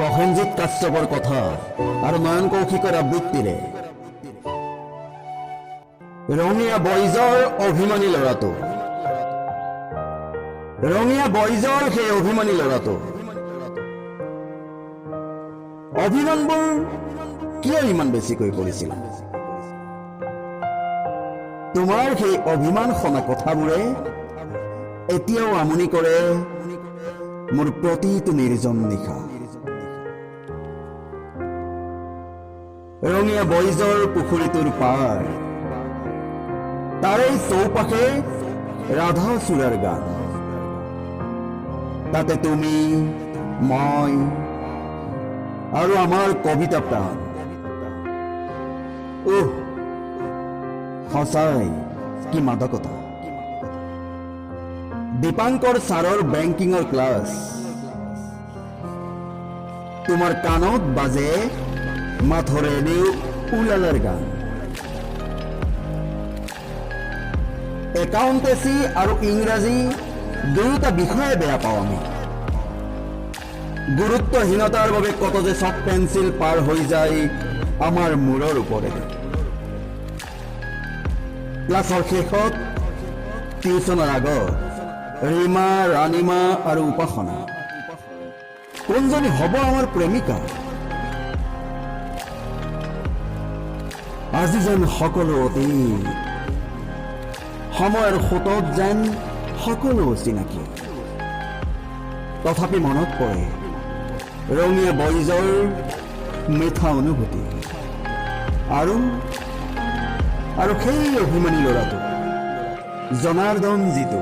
প্ৰসেনজিৎ কাশ্যপৰ কথা আৰু নয়ন কৌশিকৰ আবৃত্তিৰে ৰঙীয়া বইজৰ অভিমানী ল'ৰাটো, ৰঙীয়া বইজৰ সেই অভিমানী ল'ৰাটো অভিমানবোৰ কিয় ইমান বেছিকৈ কৰিছিল? তোমাৰ সেই অভিমান সনা কথাবোৰে এতিয়াও আমনি কৰে মোৰ প্ৰতিটো নিৰ্জন নিশা। ৰঙীয়া বইজৰ পুখুৰীটোৰ পাৰ, তাৰে চৌপাশে ৰাধা চূড়াৰ গান, তাতে তুমি, মই আৰু আমাৰ কবিতা প্ৰাণ। সঁচাই কি মাদকতা! দীপাংকৰ ছাৰৰ বেংকিঙৰ ক্লাছ, তোমাৰ কাণত বাজে মাথৰেদি উলালাৰ গান। একাউণ্টেঞ্চি আৰু ইংৰাজী দুয়োটা বিষয়ে বেয়া পাওঁ আমি। গুৰুত্বহীনতাৰ বাবে কত যে চক পেঞ্চিল পাৰ হৈ যায় আমাৰ মূৰৰ ওপৰেদি। ক্লাছৰ শেষত টিউচনৰ আগত ৰীমা, ৰাণীমা আৰু উপাসনা কোনজনী হ'ব আমাৰ প্ৰেমিকা? আজি যেন সকলো অতীত, সময়ৰ সোঁতত যেন সকলো অচিনাকি। তথাপি মনত পৰে ৰঙীয়া বইজৰ মিঠা অনুভূতি আৰু সেই অভিমানী ল'ৰাটো জনাৰ্দন জিতু।